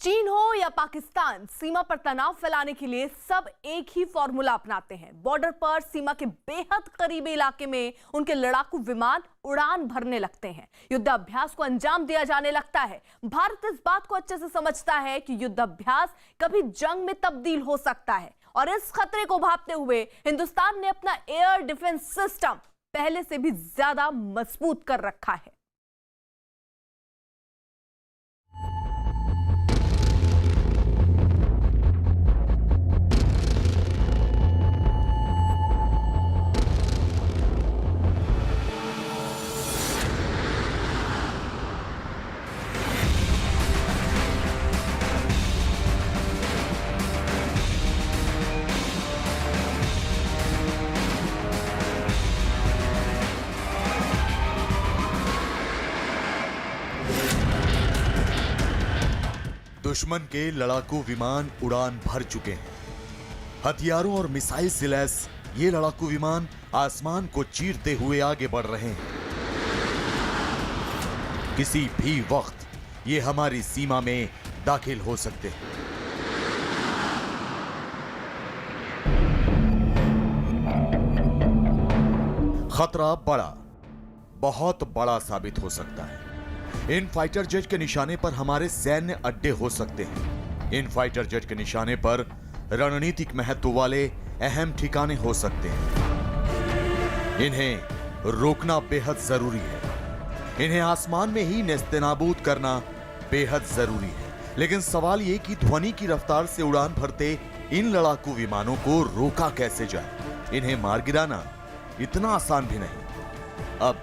चीन हो या पाकिस्तान, सीमा पर तनाव फैलाने के लिए सब एक ही फॉर्मूला अपनाते हैं। बॉर्डर पर सीमा के बेहद करीबी इलाके में उनके लड़ाकू विमान उड़ान भरने लगते हैं। युद्धाभ्यास को अंजाम दिया जाने लगता है। भारत इस बात को अच्छे से समझता है कि युद्धाभ्यास कभी जंग में तब्दील हो सकता है और इस खतरे को भांपते हुए हिंदुस्तान ने अपना एयर डिफेंस सिस्टम पहले से भी ज्यादा मजबूत कर रखा है। दुश्मन के लड़ाकू विमान उड़ान भर चुके हैं। हथियारों और मिसाइल से लैस ये लड़ाकू विमान आसमान को चीरते हुए आगे बढ़ रहे हैं। किसी भी वक्त ये हमारी सीमा में दाखिल हो सकते हैं। खतरा बड़ा, बहुत बड़ा साबित हो सकता है। इन फाइटर जेट के निशाने पर हमारे सैन्य अड्डे हो सकते हैं। इन फाइटर जेट के निशाने पर रणनीतिक महत्व वाले अहम ठिकाने हो सकते हैं। इन्हें रोकना बेहद जरूरी है। इन्हें आसमान में ही नेस्तनाबूद करना बेहद जरूरी है। लेकिन सवाल यह कि ध्वनि की रफ्तार से उड़ान भरते इन लड़ाकू विमानों को रोका कैसे जाए। इन्हें मार गिराना इतना आसान भी नहीं। अब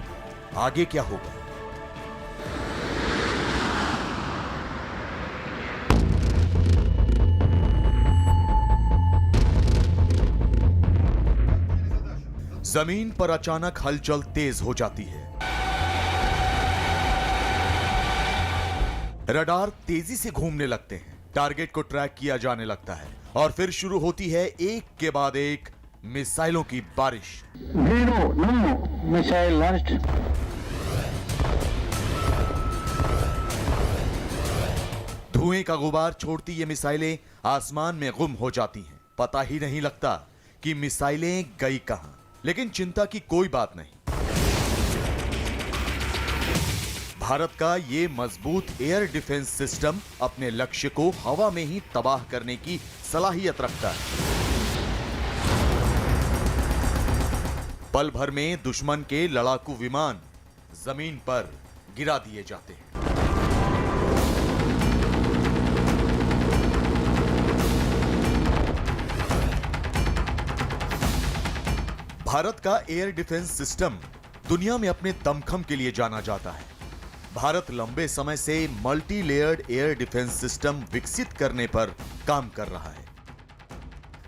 आगे क्या होगा? जमीन पर अचानक हलचल तेज हो जाती है। रडार तेजी से घूमने लगते हैं। टारगेट को ट्रैक किया जाने लगता है और फिर शुरू होती है एक के बाद एक मिसाइलों की बारिश। Missile last. धुएं का गुबार छोड़ती ये मिसाइलें आसमान में गुम हो जाती हैं। पता ही नहीं लगता कि मिसाइलें गई कहां। लेकिन चिंता की कोई बात नहीं। भारत का ये मजबूत एयर डिफेंस सिस्टम अपने लक्ष्य को हवा में ही तबाह करने की सलाहियत रखता है। पल भर में दुश्मन के लड़ाकू विमान जमीन पर गिरा दिए जाते हैं। भारत का एयर डिफेंस सिस्टम दुनिया में अपने दमखम के लिए जाना जाता है। भारत लंबे समय से multi layered air defence system विकसित करने पर काम कर रहा है।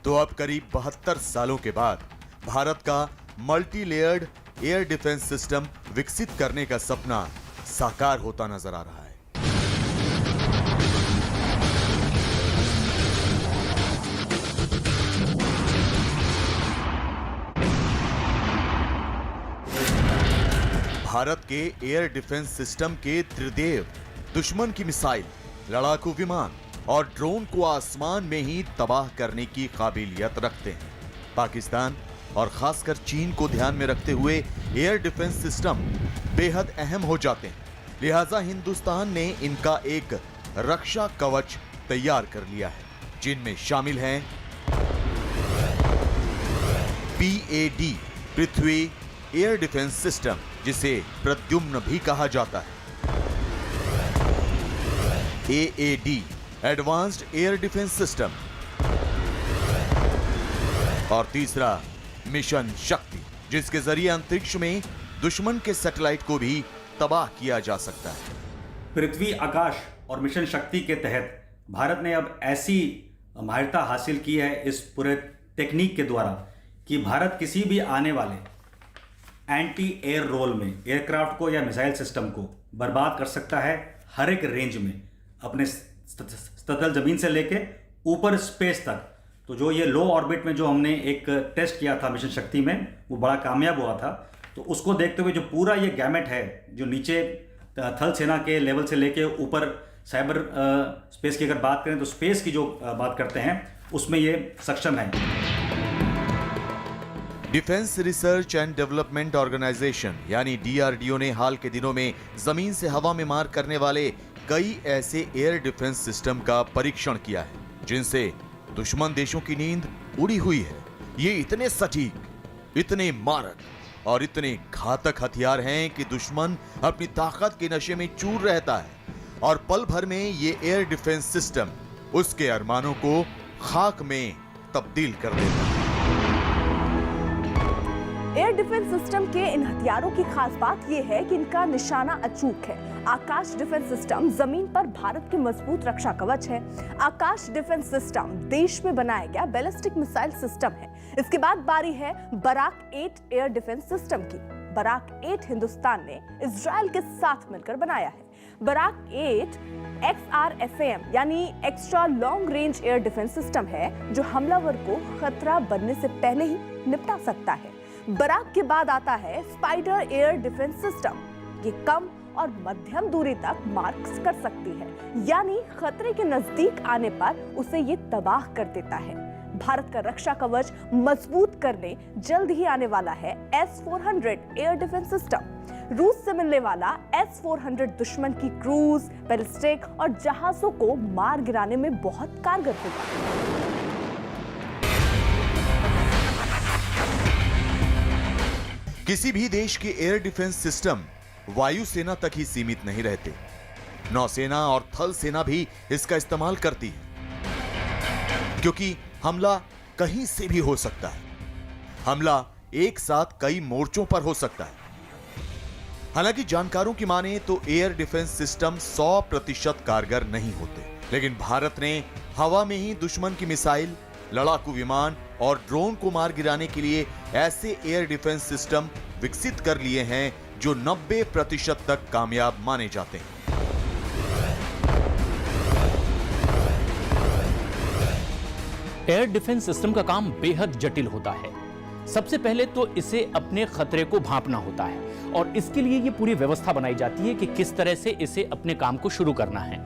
तो अब करीब 72 सालों के बाद भारत का multi layered air defence system विकसित करने का सपना साकार होता नजर आ रहा है। भारत के एयर डिफेंस सिस्टम के त्रिदेव दुश्मन की मिसाइल, लड़ाकू विमान और ड्रोन को आसमान में ही तबाह करने की काबिलियत रखते हैं। पाकिस्तान और खासकर चीन को ध्यान में रखते हुए एयर डिफेंस सिस्टम बेहद अहम हो जाते हैं। लिहाजा हिंदुस्तान ने इनका एक रक्षा कवच तैयार कर लिया है, जिनमें शामिल हैं PAD पृथ्वी एयर डिफेंस सिस्टम, जिसे प्रद्युम्न भी कहा जाता है, AAD advanced air defence system और तीसरा मिशन शक्ति, जिसके जरिए अंतरिक्ष में दुश्मन के सैटेलाइट को भी तबाह किया जा सकता है। पृथ्वी आकाश और मिशन शक्ति के तहत भारत ने अब ऐसी माहिरता हासिल की है इस पूरे टेक्निक के द्वारा कि भारत किसी भी आने वाले एंटी एयर रोल में एयरक्राफ्ट को या मिसाइल सिस्टम को बर्बाद कर सकता है। हर एक रेंज में, अपने सतल जमीन से लेके ऊपर स्पेस तक। तो जो ये लो ऑर्बिट में जो हमने एक टेस्ट किया था मिशन शक्ति में, वो बड़ा कामयाब हुआ था। तो उसको देखते हुए जो पूरा ये गैमेट है, जो नीचे थल सेना के लेवल से लेके ऊपर साइबर स्पेस की अगर बात करें तो स्पेस की जो बात करते हैं उसमें ये सक्षम है। Defence research and development organisation यानी DRDO ने हाल के दिनों में जमीन से हवा में मार करने वाले कई ऐसे एयर डिफेंस सिस्टम का परीक्षण किया है जिनसे दुश्मन देशों की नींद उड़ी हुई है। ये इतने सटीक, इतने मारक और इतने घातक हथियार हैं कि दुश्मन अपनी ताकत के नशे में चूर रहता है और पल भर में ये एयर डिफेंस सिस्टम उसके अरमानों को खाक में तब्दील कर देता है। एयर डिफेंस सिस्टम के इन हथियारों की खास बात यह है कि इनका निशाना अचूक है। आकाश डिफेंस सिस्टम जमीन पर भारत के मजबूत रक्षा कवच है। आकाश डिफेंस सिस्टम देश में बनाया गया बैलिस्टिक मिसाइल सिस्टम है। इसके बाद बारी है बराक 8 एयर डिफेंस सिस्टम की। बराक 8 हिंदुस्तान ने इजराइल के साथ मिलकर बनाया है। बराक 8 XRSAM यानी extra long range air defence system है जो हमलावर को खतरा बनने से पहले ही निपटा सकता है। बराक के बाद आता है स्पाइडर एयर डिफेंस सिस्टम। ये कम और मध्यम दूरी तक मार्क्स कर सकती है, यानी खतरे के नजदीक आने पर उसे ये तबाह कर देता है। भारत का रक्षा कवच मजबूत करने जल्द ही आने वाला है S-400 एयर डिफेंस सिस्टम। रूस से मिलने वाला S-400 दुश्मन की क्रूज, बैलिस्टिक और जहाजों को मार गिराने में बहुत कारगर होगा। किसी भी देश के एयर डिफेंस सिस्टम वायुसेना तक ही सीमित नहीं रहते। नौसेना और थल सेना भी इसका इस्तेमाल करती है क्योंकि हमला कहीं से भी हो सकता है। हमला एक साथ कई मोर्चों पर हो सकता है। हालांकि जानकारों की माने तो एयर डिफेंस सिस्टम 100% कारगर नहीं होते, लेकिन भारत ने हवा में ही दुश्मन की मिसाइल, लड़ाकू विमान और ड्रोन को मार गिराने के लिए ऐसे एयर डिफेंस सिस्टम विकसित कर लिए हैं जो 90% तक कामयाब माने जाते हैं। एयर डिफेंस सिस्टम का काम बेहद जटिल होता है। सबसे पहले तो इसे अपने खतरे को भांपना होता है और इसके लिए ये पूरी व्यवस्था बनाई जाती है कि किस तरह से इसे अपने काम को शुरू करना है।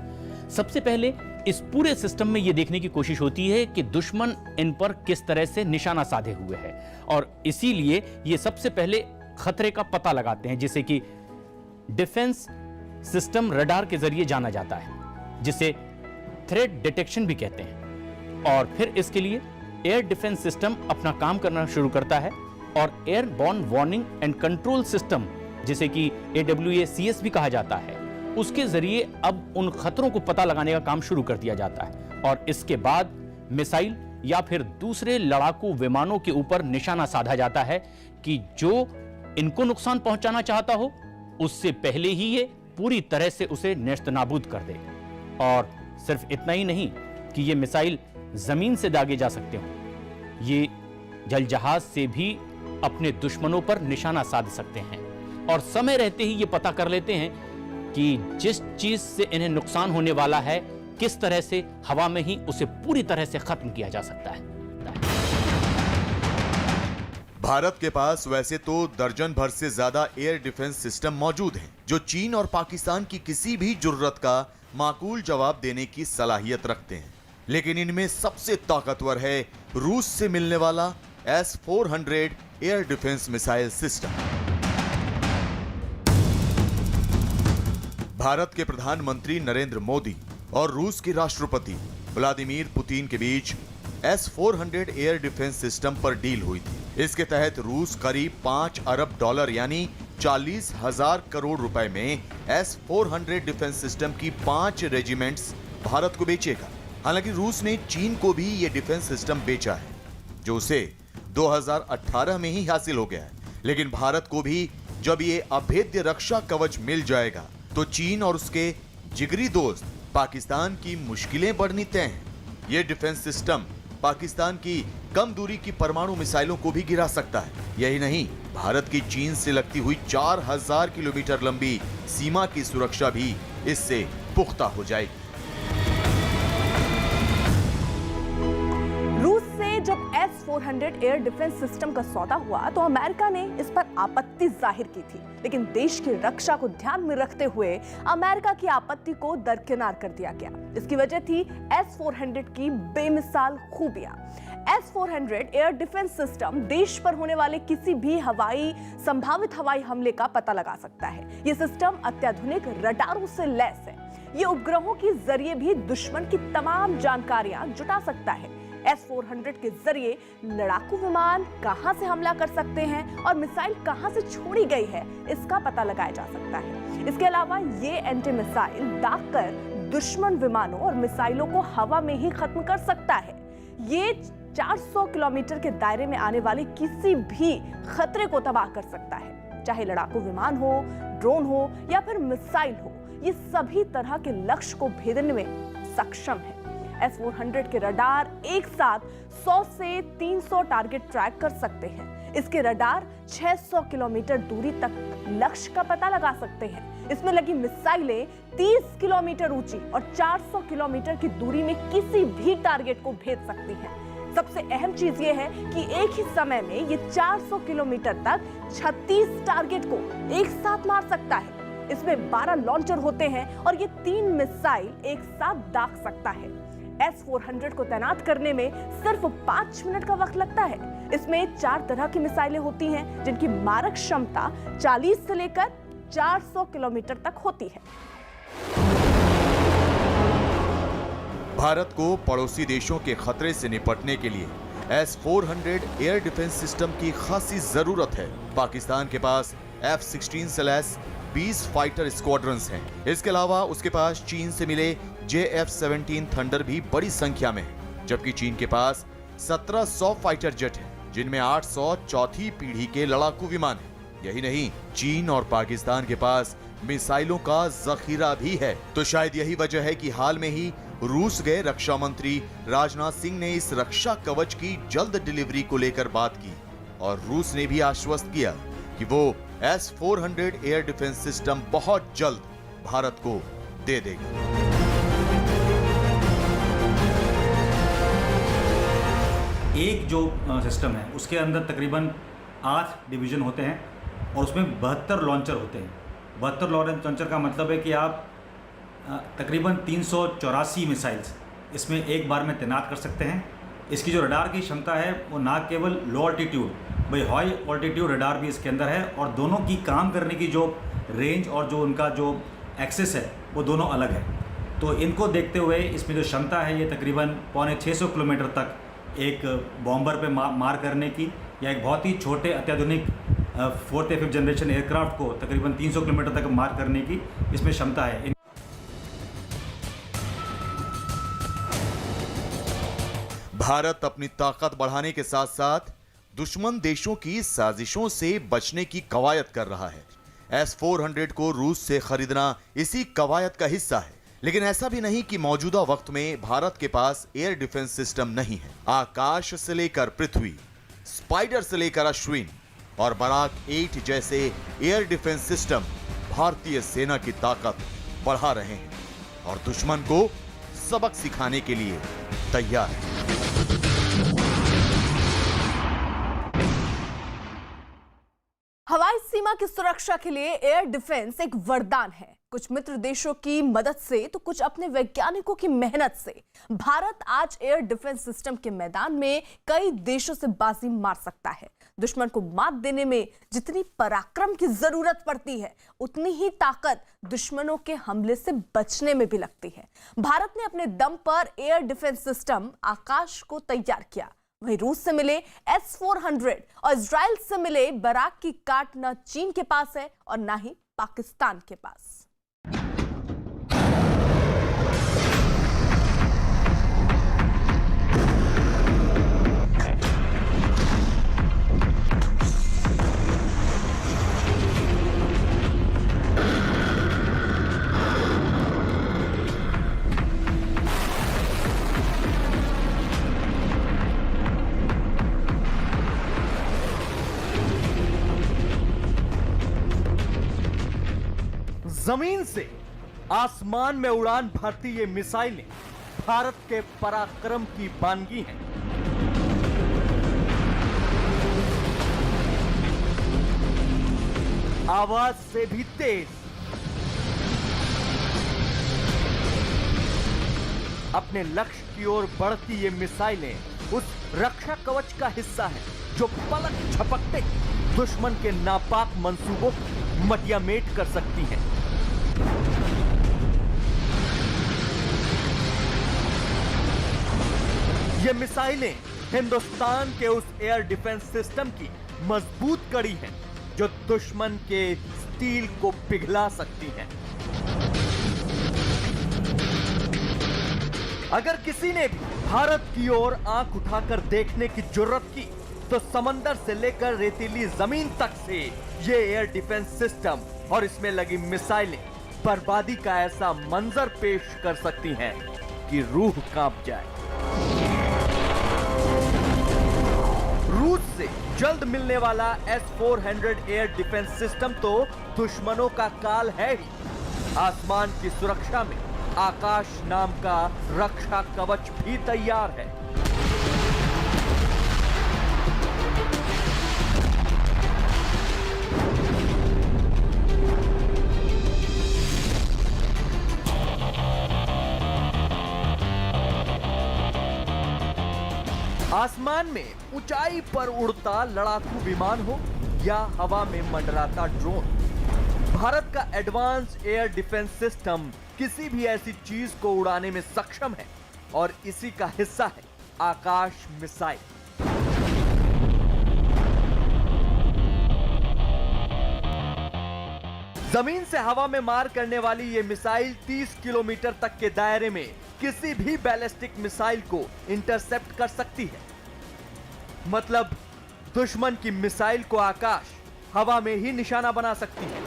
सबसे पहले इस पूरे सिस्टम में यह देखने की कोशिश होती है कि दुश्मन इन पर किस तरह से निशाना साधे हुए है और इसीलिए ये सबसे पहले खतरे का पता लगाते हैं, जिसे कि डिफेंस सिस्टम रडार के जरिए जाना जाता है, जिसे थ्रेट डिटेक्शन भी कहते हैं। और फिर इसके लिए एयर डिफेंस सिस्टम अपना काम करना शुरू करता है और airborne warning and control system, जिसे कि AWACS भी कहा जाता है, उसके जरिए अब उन खतरों को पता लगाने का काम शुरू कर दिया जाता है और इसके बाद मिसाइल या फिर दूसरे लड़ाकू विमानों के ऊपर निशाना साधा जाता है कि जो इनको नुकसान पहुंचाना चाहता हो उससे पहले ही ये पूरी तरह से उसे नेस्तनाबूद कर दे। और सिर्फ इतना ही नहीं कि ये मिसाइल जमीन से दागे जा सकते हो, ये जल जहाज से भी अपने दुश्मनों पर निशाना साध सकते हैं और समय रहते ही ये पता कर लेते हैं कि जिस चीज से इन्हें नुकसान होने वाला है किस तरह से हवा में ही उसे पूरी तरह से खत्म किया जा सकता है। भारत के पास वैसे तो दर्जन भर से ज्यादा एयर डिफेंस सिस्टम मौजूद हैं, जो चीन और पाकिस्तान की किसी भी जुर्रत का माकूल जवाब देने की सलाहियत रखते हैं। लेकिन इनमें सबसे ताकतवर है रूस से मिलने वाला S-400 air defence missile system. Bharat के प्रधानमंत्री नरेंद्र मोदी और रूस के राष्ट्रपति व्लादिमीर पुतिन के बीच S-400 एयर डिफेंस सिस्टम पर डील हुई थी। इसके तहत रूस करीब $5 अरब यानी 40,000 करोड़ रुपए में S-400 डिफेंस सिस्टम की 5 रेजिमेंट्स भारत को बेचेगा। हालांकि रूस ने चीन को भी यह डिफेंस सिस्टम बेचा है, जो उसे 2018 में ही हासिल हो गया है। लेकिन भारत को भी जब ये अभेद्य रक्षा कवच मिल जाएगा तो चीन और उसके जिगरी दोस्त पाकिस्तान की मुश्किलें बढ़नी तय हैं। ये डिफेंस सिस्टम पाकिस्तान की कम दूरी की परमाणु मिसाइलों को भी गिरा सकता है। यही नहीं, भारत की चीन से लगती हुई 4000 किलोमीटर लंबी सीमा की सुरक्षा भी इससे पुख्ता हो जाएगी। रूस से जब S-400 एयर डिफेंस सिस्टम का सौदा हुआ तो अमेरिका ने इस पर आपत्ति जाहिर की थी, लेकिन देश की रक्षा को ध्यान में रखते हुए अमेरिका की आपत्ति को दरकिनार कर दिया गया। इसकी वजह थी S-400 की बेमिसाल खूबियां। S-400 एयर डिफेंस सिस्टम देश पर होने वाले किसी भी संभावित हवाई हमले का पता लगा सकता है। ये सिस्टम अत्याधुनिक रडारों से लैस है। ये उपग्रहों के जरिए भी दुश्मन की तमाम जानकारियां जुटा सकता है। S-400 के जरिए लड़ाकू विमान कहां से हमला कर सकते हैं और मिसाइल कहां से छोड़ी गई है, इसका पता लगाया जा सकता है। इसके अलावा ये एंटी मिसाइल दागकर दुश्मन विमानों और मिसाइलों को हवा में ही खत्म कर सकता है। ये 400 किलोमीटर के दायरे में आने वाले किसी भी खतरे को तबाह कर सकता है, चाहे लड़ाकू विमान हो, ड्रोन हो या फिर मिसाइल हो। ये सभी तरह के लक्ष्य को भेदने में सक्षम है। S-400 के रडार एक साथ 100 से 300 टारगेट ट्रैक कर सकते हैं। इसके रडार 600 किलोमीटर दूरी तक लक्ष्य का पता लगा सकते हैं। इसमें लगी मिसाइलें 30 किलोमीटर ऊंची और 400 किलोमीटर की दूरी में किसी भी टारगेट को भेद सकती हैं। सबसे अहम चीज ये है कि एक ही समय में ये 400 किलोमीटर तक 36 टारगेट को एक साथ मार सकता है। इसमें 12 लॉन्चर होते हैं और ये 3 मिसाइल एक साथ दाग सकता है। S-400 को तैनात करने में सिर्फ 5 मिनट का वक्त लगता है। इसमें 4 तरह की मिसाइलें होती हैं, जिनकी मारक क्षमता 40 से लेकर 400 किलोमीटर तक होती है। भारत को पड़ोसी देशों के खतरे से निपटने के लिए S-400 एयर डिफेंस सिस्टम की खासी जरूरत है। पाकिस्तान के पास F-16 से लैस 20 फाइटर स्क्वाड्रंस हैं। इसके अलावा उसके पास चीन से मिले JF-17 थंडर भी बड़ी संख्या में है, जबकि चीन के पास 1700 फाइटर जेट हैं, जिनमें 800 चौथी पीढ़ी के लड़ाकू विमान हैं। यही नहीं, चीन और पाकिस्तान के पास मिसाइलों का जखीरा भी है। तो शायद यही वजह है कि हाल में ही रूस गए रक्षा मंत्री राजनाथ सिंह ने इस रक्षा कवच की जल्द डिलीवरी को लेकर बात की और रूस ने भी आश्वस्त किया कि वो S-400 एयर डिफेंस सिस्टम बहुत जल्द भारत को दे देगा। एक जो सिस्टम है उसके अंदर तकरीबन 8 डिवीजन होते हैं और उसमें 72 लॉन्चर होते हैं। 72 लॉन्चर का मतलब है कि आप तकरीबन 384 मिसाइल्स इसमें एक बार में तैनात कर सकते हैं। इसकी जो रडार की क्षमता है वो ना केवल लो ऑल्टीट्यूड, भाई हाई ऑल्टीट्यूड रडार भी इसके अंदर है और दोनों की काम करने की जो रेंज और जो उनका जो एक्सेस है वो दोनों अलग है। तो इनको देखते हुए इसमें जो क्षमता है ये तकरीबन 650 किलोमीटर तक एक बॉम्बर पे मार करने की या एक बहुत ही छोटे अत्याधुनिक 4th या 5th जनरेशन एयरक्राफ्ट को तकरीबन 300 किलोमीटर तक मार करने की इसमें क्षमता है। भारत अपनी ताकत बढ़ाने के साथ साथ दुश्मन देशों की साजिशों से बचने की कवायद कर रहा है। S-400 को रूस से खरीदना इसी कवायद का हिस्सा है। लेकिन ऐसा भी नहीं कि मौजूदा वक्त में भारत के पास एयर डिफेंस सिस्टम नहीं है। आकाश से लेकर पृथ्वी, स्पाइडर से लेकर अश्विन और बराक 8 जैसे एयर डिफेंस सिस्टम भारतीय सेना की ताकत बढ़ा रहे हैं और दुश्मन को सबक सिखाने के लिए तैयार है। हवाई सीमा की सुरक्षा के लिए एयर डिफेंस एक वरदान है। कुछ मित्र देशों की मदद से तो कुछ अपने वैज्ञानिकों की मेहनत से भारत आज एयर डिफेंस सिस्टम के मैदान में कई देशों से बाजी मार सकता है। दुश्मन को मात देने में जितनी पराक्रम की जरूरत पड़ती है, उतनी ही ताकत दुश्मनों के हमले से बचने में भी लगती है। भारत ने अपने दम पर एयर डिफेंस सिस्टम आकाश को तैयार किया। वहीं रूस से मिले S-400 और इजराइल से मिले बराक की काट न चीन के पास है और न ही पाकिस्तान के पास। जमीन से आसमान में उड़ान भरती ये मिसाइलें भारत के पराक्रम की बानगी हैं। आवाज से भी तेज। अपने लक्ष्य की ओर बढ़ती ये मिसाइलें उस रक्षा कवच का हिस्सा है जो पलक झपकते ही दुश्मन के नापाक मंसूबों को मटियामेट कर सकती हैं। ये मिसाइलें हिंदुस्तान के उस एयर डिफेंस सिस्टम की मजबूत कड़ी हैं जो दुश्मन के स्टील को पिघला सकती हैं। अगर किसी ने भी भारत की ओर आंख उठाकर देखने की जुर्रत की तो समंदर से लेकर रेतीली जमीन तक से ये एयर डिफेंस सिस्टम और इसमें लगी मिसाइलें बर्बादी का ऐसा मंजर पेश कर सकती हैं कि रूह कांप जाए। रूस से जल्द मिलने वाला S-400 एयर डिफेंस सिस्टम तो दुश्मनों का काल है ही। आसमान की सुरक्षा में आकाश नाम का रक्षा कवच भी तैयार है। आसमान में ऊंचाई पर उड़ता लड़ाकू विमान हो या हवा में मंडराता ड्रोन, भारत का एडवांस एयर डिफेंस सिस्टम किसी भी ऐसी चीज को उड़ाने में सक्षम है और इसी का हिस्सा है आकाश मिसाइल। जमीन से हवा में मार करने वाली ये मिसाइल 30 किलोमीटर तक के दायरे में किसी भी बैलिस्टिक मिसाइल को इंटरसेप्ट कर सकती है। मतलब दुश्मन की मिसाइल को आकाश हवा में ही निशाना बना सकती है।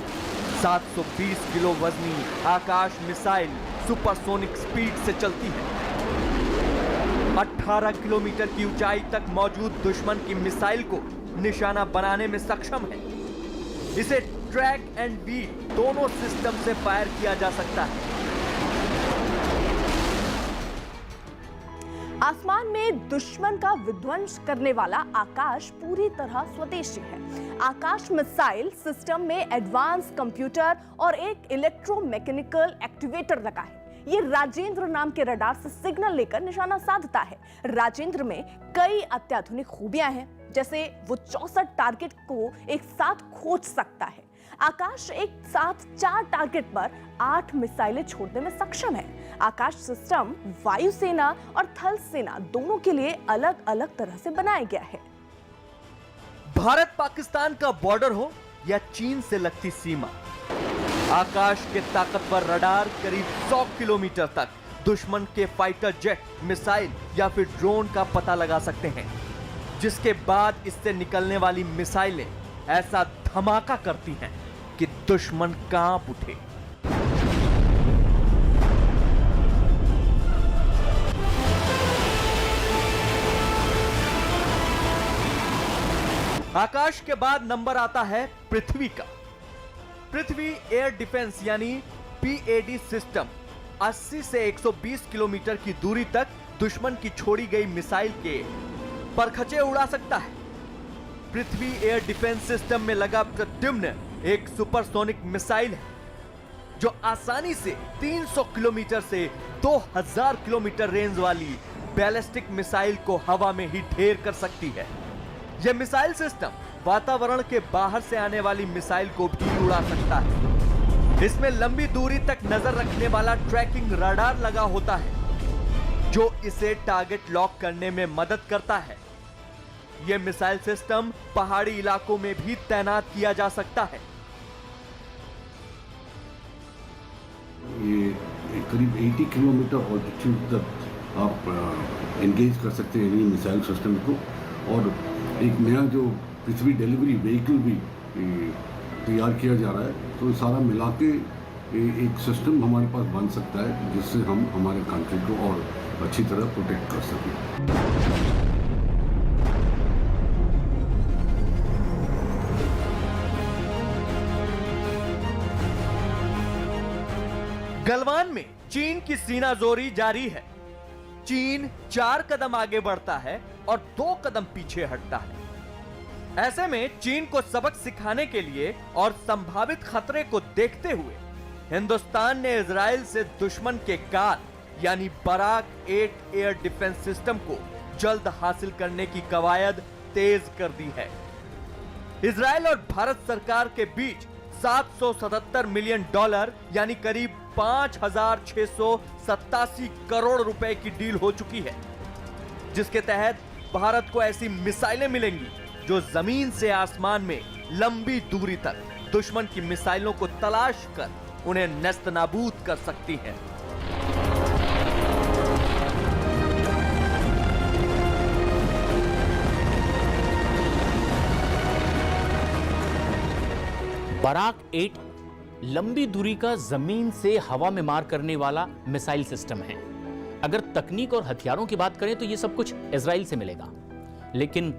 720 किलो वजनी आकाश मिसाइल सुपरसोनिक स्पीड से चलती है। 18 किलोमीटर की ऊंचाई तक मौजूद दुश्मन की मिसाइल को निशाना बनाने में सक्षम है। इसे ट्रैक एंड बीट दोनों सिस्टम से फायर किया जा सकता है। आसमान में दुश्मन का विध्वंस करने वाला आकाश पूरी तरह स्वदेशी है। आकाश मिसाइल सिस्टम में एडवांस कंप्यूटर और एक इलेक्ट्रोमैकेनिकल एक्टिवेटर लगा है। ये राजेंद्र नाम के रडार से सिग्नल लेकर निशाना साधता है। राजेंद्र में कई अत्याधुनिक खूबियां हैं, जैसे वो 64 टारगेट को एक साथ खोज सकता है। आकाश एक साथ 4 टारगेट पर 8 मिसाइलें छोड़ने में सक्षम है। आकाश सिस्टम वायुसेना और थल सेना दोनों के लिए अलग अलग तरह से बनाया गया है। भारत पाकिस्तान का बॉर्डर हो या चीन से लगती सीमा, आकाश के ताकतवर रडार करीब 100 किलोमीटर तक दुश्मन के फाइटर जेट, मिसाइल या फिर ड्रोन का पता लगा सकते हैं, जिसके बाद इससे निकलने वाली मिसाइलें ऐसा धमाका करती हैं कि दुश्मन कांप उठे। आकाश के बाद नंबर आता है पृथ्वी का। पृथ्वी एयर डिफेंस यानी PAD सिस्टम 80 से 120 किलोमीटर की दूरी तक दुश्मन की छोड़ी गई मिसाइल के परखचे उड़ा सकता है। पृथ्वी एयर डिफेंस सिस्टम में लगा प्रद्युम्न एक सुपरसोनिक मिसाइल है जो आसानी से 300 किलोमीटर से 2000 किलोमीटर रेंज वाली बैलिस्टिक मिसाइल को हवा में ही ढेर कर सकती है। यह मिसाइल सिस्टम वातावरण के बाहर से आने वाली मिसाइल को भी उड़ा सकता है। इसमें लंबी दूरी तक नजर रखने वाला ट्रैकिंग रडार लगा होता है जो इसे टारगेट लॉक करने में मदद करता है। यह मिसाइल सिस्टम पहाड़ी इलाकों में भी तैनात किया जा सकता है। ये करीब 80 किलोमीटर ऑल्टीट्यूड तक आप एंगेज कर सकते हैं मिसाइल सिस्टम को। और एक नया जो पृथ्वी डिलीवरी व्हीकल भी तैयार किया जा रहा है, तो सारा मिला के एक सिस्टम हमारे पास बन सकता है जिससे हम हमारे कंट्री को और अच्छी तरह प्रोटेक्ट कर सकें। गलवान में चीन की सीनाजोरी जारी है। चीन 4 कदम आगे बढ़ता है और 2 कदम पीछे हटता है। ऐसे में चीन को सबक सिखाने के लिए और संभावित खतरे को देखते हुए हिंदुस्तान ने इजराइल से दुश्मन के गाल यानी बराक 8 एयर डिफेंस सिस्टम को जल्द हासिल करने की कवायद तेज कर दी है। इजराइल और भारत सरकार के बीच $777 मिलियन यानी करीब 5,687 करोड़ रुपए की डील हो चुकी है, जिसके तहत भारत को ऐसी मिसाइलें मिलेंगी जो जमीन से आसमान में लंबी दूरी तक दुश्मन की मिसाइलों को तलाश कर उन्हें नेस्तनाबूद कर सकती हैं। बराक 8 लंबी दूरी का जमीन से हवा में मार करने वाला मिसाइल सिस्टम है। अगर तकनीक और हथियारों की बात करें तो यह सब कुछ इजराइल से मिलेगा, लेकिन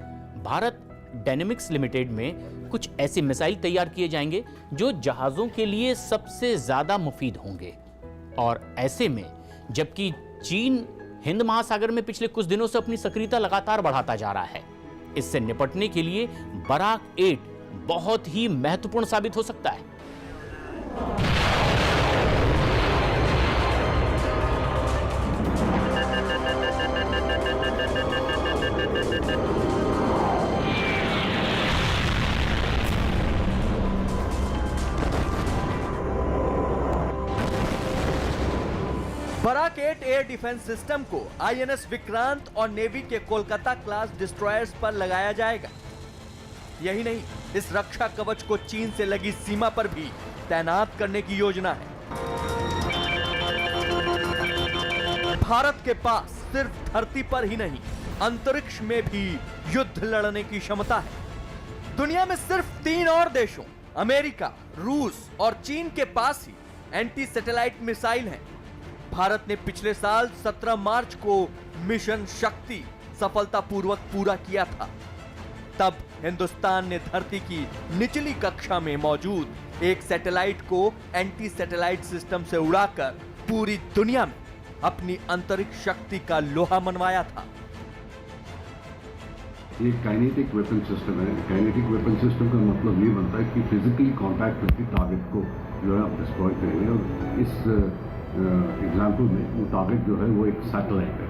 भारत डायनेमिक्स लिमिटेड में कुछ ऐसे मिसाइल तैयार किए जाएंगे जो जहाजों के लिए सबसे ज्यादा मुफीद होंगे। और ऐसे में जबकि चीन हिंद महासागर में पिछले कुछ दिनों से अपनी सक्रियता लगातार बढ़ाता जा रहा है, इससे निपटने के लिए बराक 8 बहुत ही महत्वपूर्ण साबित हो सकता है। बराक 8 एयर डिफेंस सिस्टम को आईएनएस विक्रांत और नेवी के कोलकाता क्लास डिस्ट्रॉयर्स पर लगाया जाएगा। यही नहीं, इस रक्षा कवच को चीन से लगी सीमा पर भी तैनात करने की योजना है। भारत के पास सिर्फ धरती पर ही नहीं, अंतरिक्ष में भी युद्ध लड़ने की क्षमता है। दुनिया में सिर्फ 3 और देशों अमेरिका, रूस और चीन के पास ही एंटी सैटेलाइट मिसाइल हैं। भारत ने पिछले साल 17 मार्च को मिशन शक्ति सफलतापूर्वक पूरा किया था। तब हिंदुस्तान ने धरती की निचली कक्षा में मौजूद एक सैटेलाइट को एंटी सैटेलाइट सिस्टम से उड़ाकर पूरी दुनिया में अपनी अंतरिक्ष शक्ति का लोहा मनवाया था। ये काइनेटिक वेपन सिस्टम है। काइनेटिक वेपन सिस्टम का मतलब ये बनता है कि फिजिकली कांटेक्ट करके टारगेट को जो है आप डिस्ट्रॉय करेंगे। और इस एग्जाम्पल में वो टारगेट जो है वो एक सैटेलाइट है।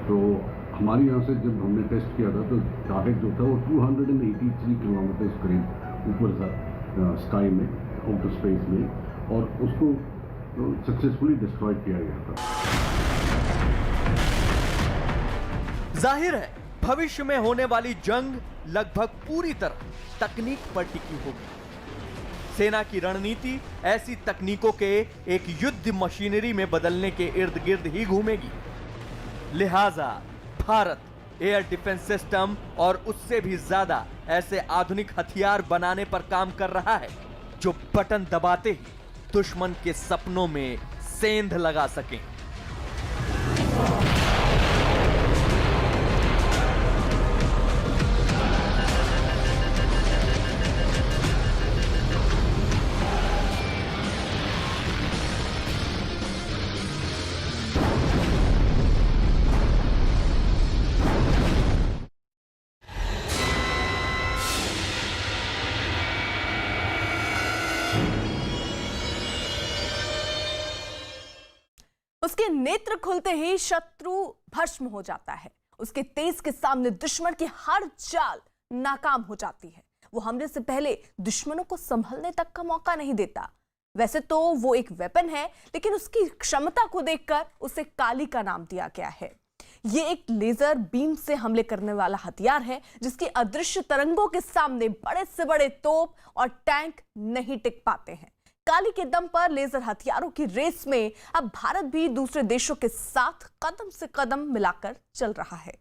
तो हमारे यहाँ से जब हमने टेस्ट किया था तो टारगेट जो था वो 283 किलोमीटर करीब ऊपर था स्काई में, आउटर स्पेस में, और उसको सक्सेसफुली डिस्ट्रॉय किया गया था। जाहिर है भविष्य में होने वाली जंग लगभग पूरी तरह तकनीक पर टिकी होगी। सेना की रणनीति ऐसी तकनीकों के एक युद्ध मशीनरी में बदलने के इर्द गिर्द ही घूमेगी। लिहाजा भारत एयर डिफेंस सिस्टम और उससे भी ज्यादा ऐसे आधुनिक हथियार बनाने पर काम कर रहा है जो बटन दबाते ही दुश्मन के सपनों में सेंध लगा सकें। उसके नेत्र खुलते ही शत्रु भस्म हो जाता है। उसके तेज के सामने दुश्मन की हर चाल नाकाम हो जाती है। वो हमले से पहले दुश्मनों को संभलने तक का मौका नहीं देता। वैसे तो वो एक वेपन है, लेकिन उसकी क्षमता को देखकर उसे काली का नाम दिया गया है। ये एक लेजर बीम से हमले करने वाला हथियार है, जिसकी अदृश्य तरंगों के सामने बड़े से बड़े तोप और टैंक नहीं टिक पाते हैं। काली के दम पर लेजर हथियारों की रेस में अब भारत भी दूसरे देशों के साथ कदम से कदम मिलाकर चल रहा है।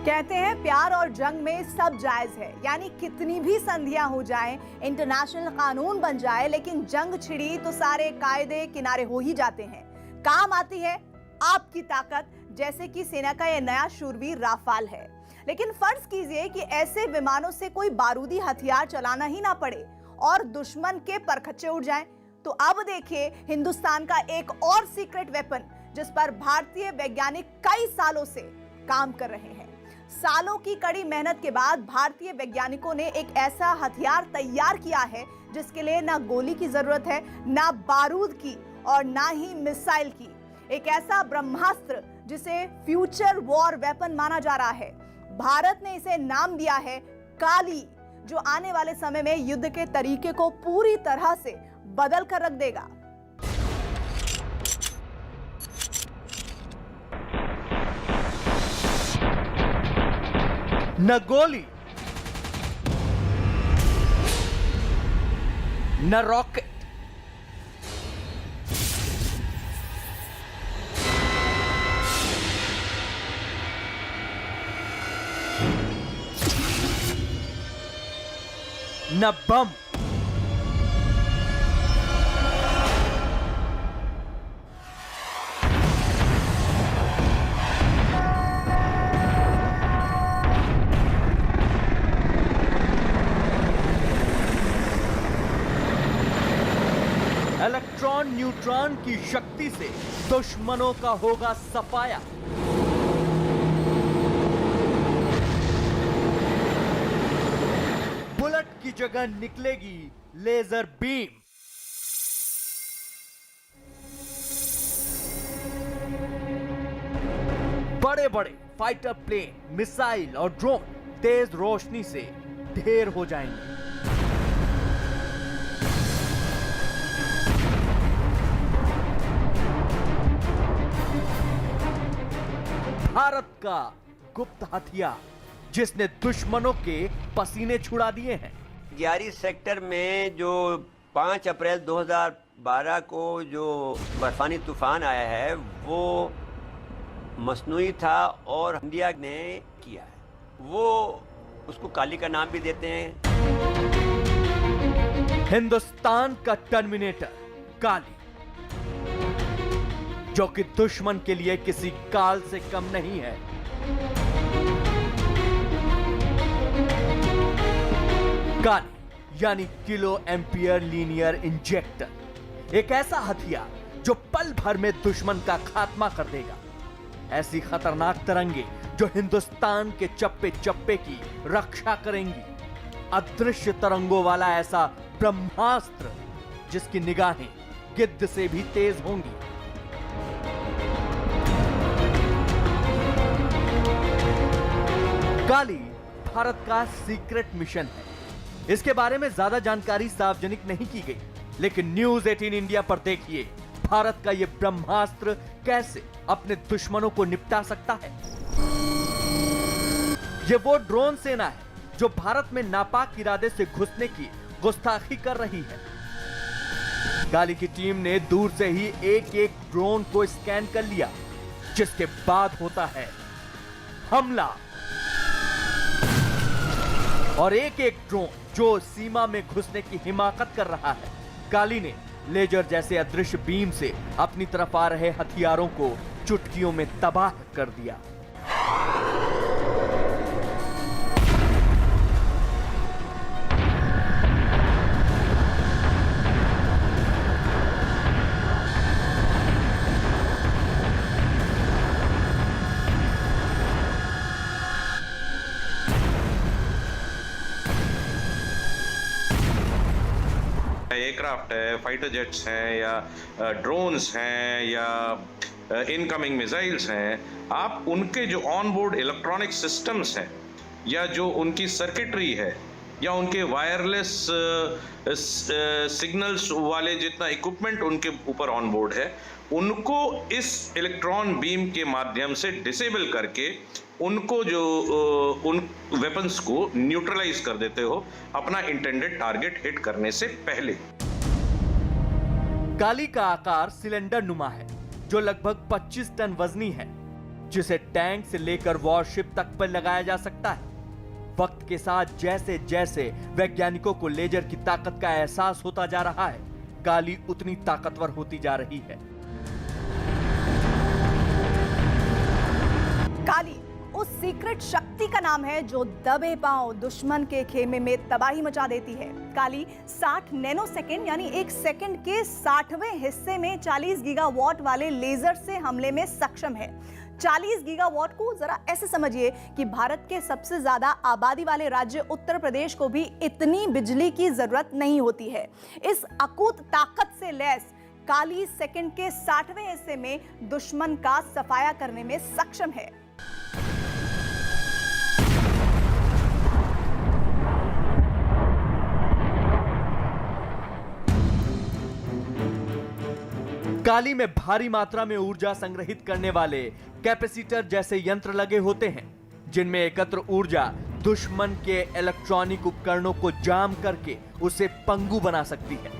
कहते हैं प्यार और जंग में सब जायज है, यानी कितनी भी संधियां हो जाएं, इंटरनेशनल कानून बन जाए, लेकिन जंग छिड़ी तो सारे कायदे किनारे हो ही जाते हैं। काम आती है आपकी ताकत, जैसे कि सेना का यह नया शूरवीर राफाल है। लेकिन फर्ज कीजिए कि ऐसे विमानों से कोई बारूदी हथियार चलाना ही ना पड़े और दुश्मन के परखच्चे उड़ जाएं। तो अब देखिए हिंदुस्तान का एक और सीक्रेट वेपन जिस पर भारतीय वैज्ञानिक कई सालों से काम कर रहे हैं। सालों की कड़ी मेहनत के बाद भारतीय वैज्ञानिकों ने एक ऐसा हथियार तैयार किया है जिसके लिए ना गोली की जरूरत है, ना बारूद की और ना ही मिसाइल की। एक ऐसा ब्रह्मास्त्र जिसे फ्यूचर वॉर वेपन माना जा रहा है। भारत ने इसे नाम दिया है काली, जो आने वाले समय में युद्ध के तरीके को पूरी तरह से बदल कर रख देगा। न गोली, न रॉकेट, न बम, इलेक्ट्रॉन न्यूट्रॉन की शक्ति से दुश्मनों का होगा सफाया। बुलेट की जगह निकलेगी लेजर बीम। बड़े बड़े फाइटर प्लेन, मिसाइल और ड्रोन तेज रोशनी से ढेर हो जाएंगे। भारत का गुप्त हथियार जिसने दुश्मनों के पसीने छुड़ा दिए हैं। 11 सेक्टर में जो 5 अप्रैल 2012 को जो बर्फानी तूफान आया है वो मसनूई था और इंडिया ने किया है। वो उसको काली का नाम भी देते हैं। हिंदुस्तान का टर्मिनेटर काली, जो कि दुश्मन के लिए किसी काल से कम नहीं है। काली यानी किलो एम्पियर लीनियर इंजेक्टर, एक ऐसा हथियार जो पल भर में दुश्मन का खात्मा कर देगा। ऐसी खतरनाक तरंगे जो हिंदुस्तान के चप्पे चप्पे की रक्षा करेंगी। अदृश्य तरंगों वाला ऐसा ब्रह्मास्त्र जिसकी निगाहें गिद्ध से भी तेज होंगी। काली भारत का सीक्रेट मिशन है। इसके बारे में ज्यादा जानकारी सार्वजनिक नहीं की गई, लेकिन न्यूज 18 इंडिया पर देखिए भारत का यह ब्रह्मास्त्र कैसे अपने दुश्मनों को निपटा सकता है। यह वो ड्रोन सेना है जो भारत में नापाक इरादे से घुसने की गुस्ताखी कर रही है। काली की टीम ने दूर से ही एक एक ड्रोन को स्कैन कर लिया, जिसके बाद होता है हमला। और एक एक ड्रोन जो सीमा में घुसने की हिमाकत कर रहा है, काली ने लेजर जैसे अदृश्य बीम से अपनी तरफ आ रहे हथियारों को चुटकियों में तबाह कर दिया। एयरक्राफ्ट है, फाइटर जेट्स हैं या ड्रोन्स हैं या इनकमिंग मिसाइल्स हैं, आप उनके जो ऑन बोर्ड इलेक्ट्रॉनिक सिस्टम्स हैं या जो उनकी सर्किटरी है या उनके वायरलेस सिग्नल्स वाले जितना इक्विपमेंट उनके ऊपर ऑन बोर्ड है, उनको इस इलेक्ट्रॉन बीम के माध्यम से डिसेबल करके उनको जो उन वेपन्स को न्यूट्रलाइज कर देते हो अपना इंटेंडेड टारगेट हिट करने से पहले। काली का आकार सिलेंडर नुमा है जो लगभग 25 टन वजनी है, जिसे टैंक से लेकर वॉरशिप तक पर लगाया जा सकता है। वक्त के साथ जैसे जैसे वैज्ञानिकों को लेजर की ताकत का एहसास होता जा रहा है, काली उतनी ताकतवर होती जा रही है। काली उस सीक्रेट शक्ति का नाम है जो दबे पांव दुश्मन के खेमे में तबाही मचा देती है। काली 60 नैनोसेकंड यानी 1 सेकंड के 60वें हिस्से में 40 गीगावाट वाले लेजर से हमले में सक्षम है। 40 गीगावाट को जरा ऐसे समझिए कि भारत के सबसे ज्यादा आबादी वाले राज्य उत्तर प्रदेश को भी इतनी बिजली की जरूरत नहीं होती है। इस अकूत ताकत से लैस काली सेकंड के 60वें हिस्से में दुश्मन का सफाया करने में सक्षम है। काली में भारी मात्रा में ऊर्जा संग्रहित करने वाले कैपेसिटर जैसे यंत्र लगे होते हैं, जिनमें एकत्र ऊर्जा दुश्मन के इलेक्ट्रॉनिक उपकरणों को जाम करके उसे पंगु बना सकती है।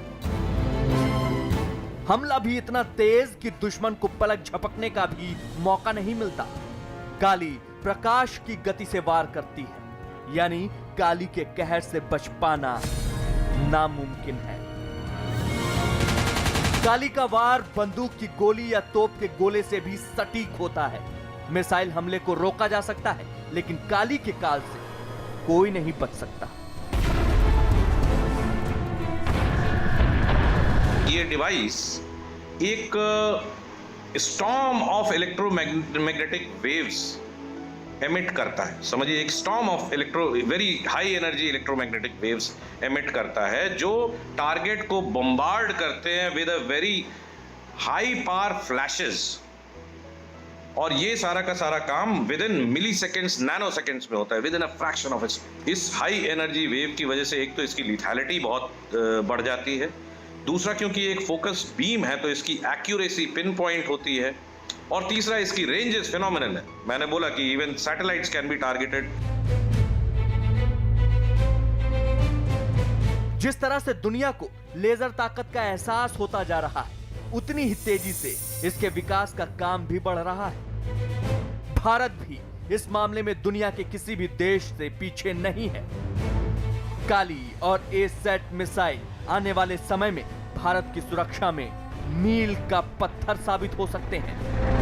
हमला भी इतना तेज कि दुश्मन को पलक झपकने का भी मौका नहीं मिलता। काली प्रकाश की गति से वार करती है, यानी काली के कहर से बच पाना नामुमकिन है। काली का वार बंदूक की गोली या तोप के गोले से भी सटीक होता है। मिसाइल हमले को रोका जा सकता है, लेकिन काली के काल से कोई नहीं बच सकता। ये डिवाइस एक storm of electromagnetic waves emit करता है। समझिए, एक storm of very high energy electromagnetic waves emit करता है, जो टारगेट को बम्बार्ड करते हैं with a very high power flashes. और ये सारा का सारा काम within milliseconds, nanoseconds में होता है, within a fraction of इस हाई एनर्जी वेव की वजह से एक तो इसकी लिथैलिटी बहुत बढ़ जाती है, दूसरा क्योंकि एक फोकस बीम है तो इसकी एक्यूरेसी पिन पॉइंट होती है, और तीसरा इसकी रेंज इज फिनोमिनल है। मैंने बोला कि even satellites can be targeted. जिस तरह से दुनिया को लेजर ताकत का एहसास होता जा रहा है, उतनी ही तेजी से इसके विकास का काम भी बढ़ रहा है। भारत भी इस मामले में दुनिया के किसी भी देश से पीछे नहीं है। काली और ए-सेट मिसाइल आने वाले समय में भारत की सुरक्षा में मील का पत्थर साबित हो सकते हैं।